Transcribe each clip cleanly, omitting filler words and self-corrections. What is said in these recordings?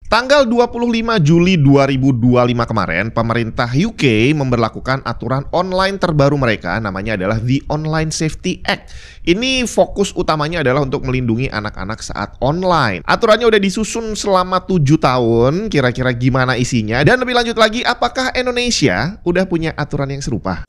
Tanggal 25 Juli 2025 kemarin, pemerintah UK memberlakukan aturan online terbaru mereka, namanya adalah The Online Safety Act. Ini fokus utamanya adalah untuk melindungi anak-anak saat online. Aturannya udah disusun selama 7 tahun, kira-kira gimana isinya? Dan lebih lanjut lagi, apakah Indonesia udah punya aturan yang serupa?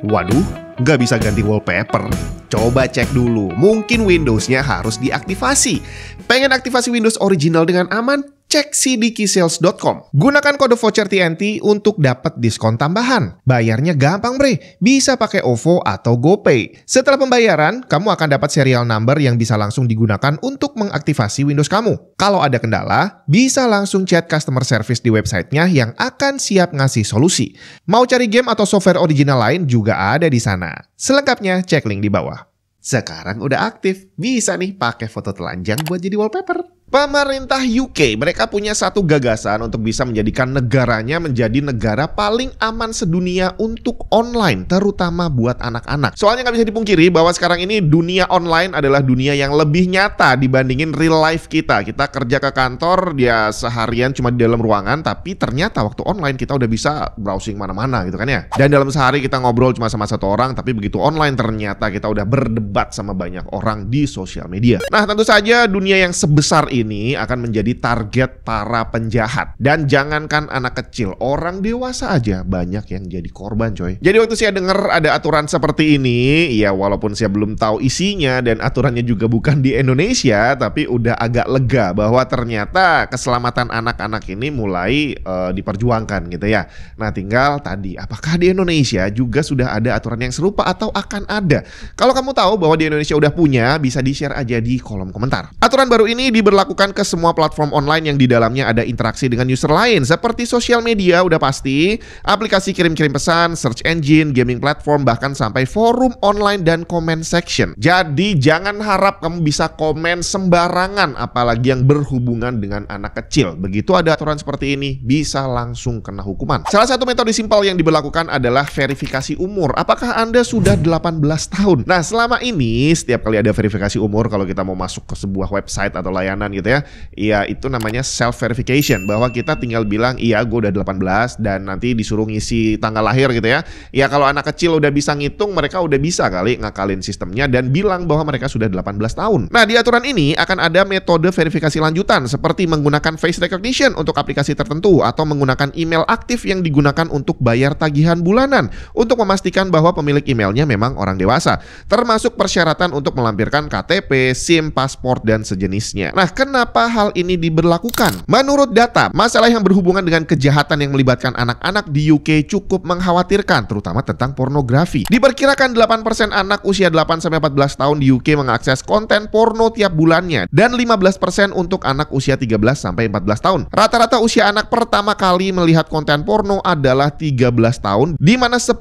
Waduh, nggak bisa ganti wallpaper. Coba cek dulu, mungkin Windows-nya harus diaktifasi. Pengen aktifasi Windows original dengan aman? Cek cdkeysales.com. Gunakan kode voucher TNT untuk dapat diskon tambahan. Bayarnya gampang bre, bisa pakai OVO atau GoPay. Setelah pembayaran, kamu akan dapat serial number yang bisa langsung digunakan untuk mengaktifasi Windows kamu. Kalau ada kendala, bisa langsung chat customer service di websitenya yang akan siap ngasih solusi. Mau cari game atau software original lain juga ada di sana. Selengkapnya cek link di bawah. Sekarang udah aktif, bisa nih pakai foto telanjang buat jadi wallpaper. Pemerintah UK, mereka punya satu gagasan untuk bisa menjadikan negaranya menjadi negara paling aman sedunia untuk online, terutama buat anak-anak. Soalnya nggak bisa dipungkiri bahwa sekarang ini dunia online adalah dunia yang lebih nyata dibandingin real life kita. Kita kerja ke kantor, dia seharian cuma di dalam ruangan, tapi ternyata waktu online kita udah bisa browsing mana-mana gitu kan ya. Dan dalam sehari kita ngobrol cuma sama satu orang, tapi begitu online ternyata kita udah berdebat sama banyak orang di sosial media. Nah, tentu saja dunia yang sebesar ini akan menjadi target para penjahat. Dan jangankan anak kecil, orang dewasa aja banyak yang jadi korban coy. Jadi waktu saya dengar ada aturan seperti ini, ya walaupun saya belum tahu isinya dan aturannya juga bukan di Indonesia, tapi udah agak lega bahwa ternyata keselamatan anak-anak ini mulai diperjuangkan gitu ya. Nah tinggal tadi, apakah di Indonesia juga sudah ada aturan yang serupa atau akan ada? Kalau kamu tahu bahwa di Indonesia udah punya, bisa di-share aja di kolom komentar. Aturan baru ini diberlakukan ke semua platform online yang di dalamnya ada interaksi dengan user lain, seperti sosial media udah pasti, aplikasi kirim-kirim pesan, search engine, gaming platform, bahkan sampai forum online dan comment section. Jadi jangan harap kamu bisa komen sembarangan, apalagi yang berhubungan dengan anak kecil. Begitu ada aturan seperti ini, bisa langsung kena hukuman. Salah satu metode simpel yang diberlakukan adalah verifikasi umur. Apakah Anda sudah 18 tahun? Nah, selama ini setiap kali ada verifikasi umur, kalau kita mau masuk ke sebuah website atau layanan gitu ya, itu namanya self-verification, bahwa kita tinggal bilang, iya gue udah 18 dan nanti disuruh ngisi tanggal lahir gitu ya. Ya kalau anak kecil udah bisa ngitung, mereka udah bisa kali ngakalin sistemnya dan bilang bahwa mereka sudah 18 tahun. Nah di aturan ini akan ada metode verifikasi lanjutan, seperti menggunakan face recognition untuk aplikasi tertentu, atau menggunakan email aktif yang digunakan untuk bayar tagihan bulanan, untuk memastikan bahwa pemilik emailnya memang orang dewasa, termasuk persyaratan untuk melampirkan KTP, SIM, paspor, dan sejenisnya. Nah kenapa hal ini diberlakukan? Menurut data, masalah yang berhubungan dengan kejahatan yang melibatkan anak-anak di UK cukup mengkhawatirkan, terutama tentang pornografi. Diperkirakan 8% anak usia 8-14 tahun di UK mengakses konten porno tiap bulannya, dan 15% untuk anak usia 13-14 tahun. Rata-rata usia anak pertama kali melihat konten porno adalah 13 tahun, di mana 10%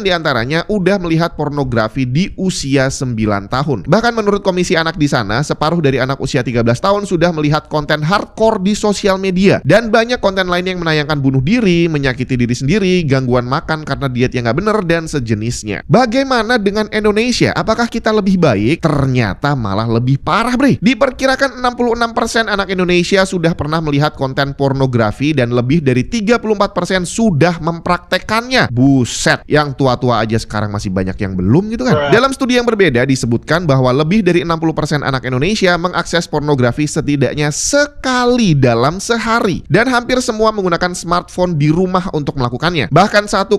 diantaranya udah melihat pornografi di usia 9 tahun. Bahkan menurut komisi anak di sana, separuh dari anak usia 13 tahun sudah melihat konten hardcore di sosial media, dan banyak konten lain yang menayangkan bunuh diri, menyakiti diri sendiri, gangguan makan karena diet yang nggak bener, dan sejenisnya. Bagaimana dengan Indonesia? Apakah kita lebih baik? Ternyata malah lebih parah bre. Diperkirakan 66% anak Indonesia sudah pernah melihat konten pornografi, dan lebih dari 34% sudah mempraktekannya. Buset, yang tua-tua aja sekarang masih banyak yang belum gitu kan. Dalam studi yang berbeda disebutkan bahwa lebih dari 60% anak Indonesia mengakses pornografi setidaknya sekali dalam sehari, dan hampir semua menggunakan smartphone di rumah untuk melakukannya. Bahkan 1,2%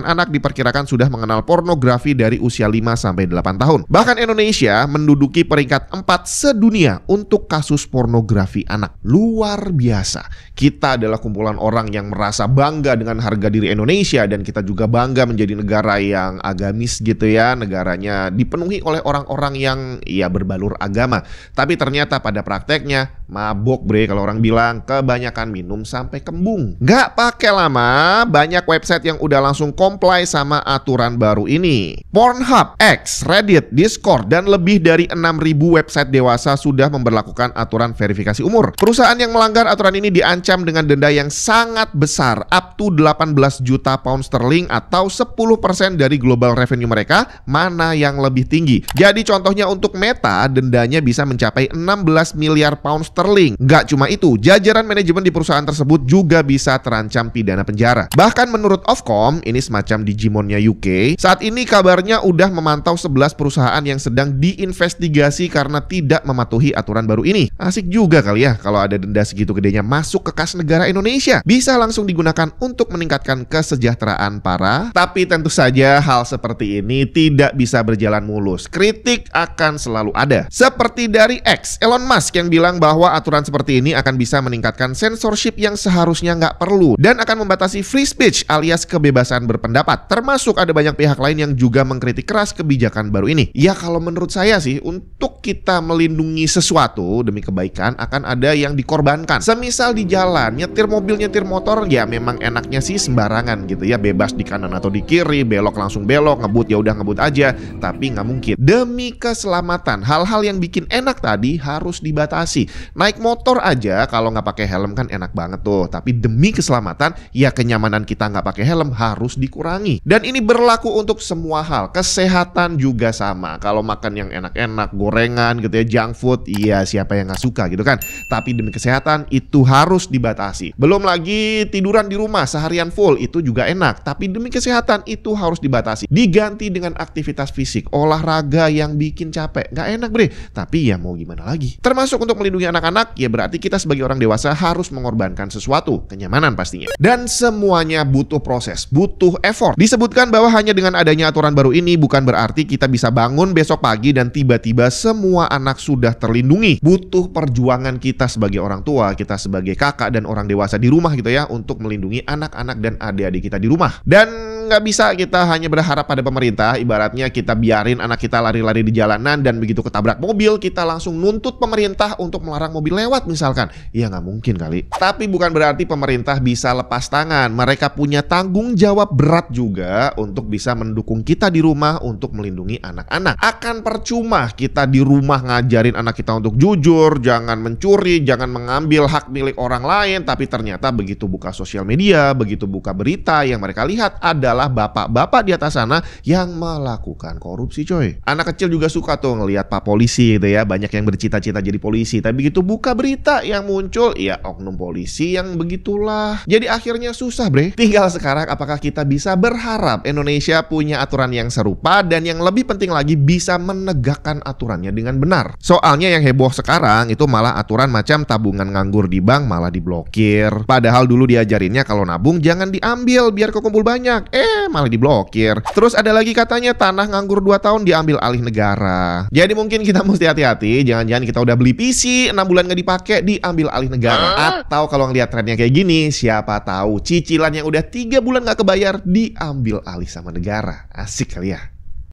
anak diperkirakan sudah mengenal pornografi dari usia 5-8 tahun. Bahkan Indonesia menduduki peringkat 4 sedunia untuk kasus pornografi anak. Luar biasa. Kita adalah kumpulan orang yang merasa bangga dengan harga diri Indonesia, dan kita juga bangga menjadi negara yang agamis gitu ya. Negaranya dipenuhi oleh orang-orang yang ya berbalur agama. Tapi ternyata pada prakteknya Mabok bre kalau orang bilang, kebanyakan minum sampai kembung. Nggak pakai lama, banyak website yang udah langsung comply sama aturan baru ini. Pornhub, X, Reddit, Discord, dan lebih dari 6.000 website dewasa sudah memberlakukan aturan verifikasi umur. Perusahaan yang melanggar aturan ini diancam dengan denda yang sangat besar, up to 18 juta pound sterling atau 10% dari global revenue mereka, mana yang lebih tinggi. Jadi contohnya untuk Meta, dendanya bisa mencapai 16 miliar pound sterling. Nggak cuma itu, jajaran manajemen di perusahaan tersebut juga bisa terancam pidana penjara. Bahkan menurut Ofcom, ini semacam Digimonnya UK, saat ini kabarnya udah memantau 11 perusahaan yang sedang diinvestigasi karena tidak mematuhi aturan baru ini. Asik juga kali ya kalau ada denda segitu gedenya masuk ke kas negara Indonesia. Bisa langsung digunakan untuk meningkatkan kesejahteraan para. Tapi tentu saja hal seperti ini tidak bisa berjalan mulus. Kritik akan selalu ada. Seperti dari X, Elon Musk yang bilang bahwa aturan seperti ini akan bisa meningkatkan censorship yang seharusnya nggak perlu dan akan membatasi free speech alias kebebasan berpendapat. Termasuk ada banyak pihak lain yang juga mengkritik keras kebijakan baru ini. Ya kalau menurut saya sih, untuk kita melindungi sesuatu demi kebaikan akan ada yang dikorbankan. Semisal di jalan, nyetir mobil, nyetir motor, ya memang enaknya sih sembarangan gitu ya, bebas di kanan atau di kiri, belok langsung belok, ngebut ya udah ngebut aja. Tapi nggak mungkin. Demi keselamatan, hal-hal yang bikin enak tadi harus dibatasi. Naik motor aja kalau nggak pakai helm kan enak banget tuh. Tapi demi keselamatan, ya kenyamanan kita nggak pakai helm harus dikurangi. Dan ini berlaku untuk semua hal. Kesehatan juga sama. Kalau makan yang enak-enak, gorengan gitu ya, junk food, iya siapa yang nggak suka gitu kan. Tapi demi kesehatan itu harus dibatasi. Belum lagi tiduran di rumah seharian full, itu juga enak. Tapi demi kesehatan itu harus dibatasi. Diganti dengan aktivitas fisik, olahraga yang bikin capek. Nggak enak bre, tapi ya mau gimana lagi. Termasuk untuk melindungi anak-anak, ya berarti kita sebagai orang dewasa harus mengorbankan sesuatu, kenyamanan pastinya. Dan semuanya butuh proses, butuh effort. Disebutkan bahwa hanya dengan adanya aturan baru ini bukan berarti kita bisa bangun besok pagi dan tiba-tiba semua anak sudah terlindungi. Butuh perjuangan kita sebagai orang tua, kita sebagai kakak dan orang dewasa di rumah gitu ya, untuk melindungi anak-anak dan adik-adik kita di rumah. Dan nggak bisa kita hanya berharap pada pemerintah. Ibaratnya kita biarin anak kita lari-lari di jalanan dan begitu ketabrak mobil kita langsung nuntut pemerintah untuk melarang mobil lewat misalkan. Ya nggak mungkin kali. Tapi bukan berarti pemerintah bisa lepas tangan. Mereka punya tanggung jawab berat juga untuk bisa mendukung kita di rumah untuk melindungi anak-anak. Akan percuma kita di rumah ngajarin anak kita untuk jujur, jangan mencuri, jangan mengambil hak milik orang lain, tapi ternyata begitu buka sosial media, begitu buka berita, yang mereka lihat adalah bapak-bapak di atas sana yang melakukan korupsi coy. Anak kecil juga suka tuh ngelihat pak polisi gitu ya, banyak yang bercita-cita jadi polisi, tapi begitu buka berita yang muncul ya oknum polisi yang begitulah. Jadi akhirnya susah bre. Tinggal sekarang apakah kita bisa berharap Indonesia punya aturan yang serupa dan yang lebih penting lagi bisa menegakkan aturannya dengan benar. Soalnya yang heboh sekarang itu malah aturan macam tabungan nganggur di bank malah diblokir. Padahal dulu diajarinnya kalau nabung jangan diambil biar kekumpul banyak. Malah diblokir. Terus ada lagi katanya tanah nganggur 2 tahun diambil alih negara. Jadi mungkin kita mesti hati-hati. Jangan-jangan kita udah beli PC 6 bulan nggak dipakai diambil alih negara. Atau kalau ngeliat trennya kayak gini, siapa tahu cicilan yang udah 3 bulan nggak kebayar diambil alih sama negara. Asik kali ya.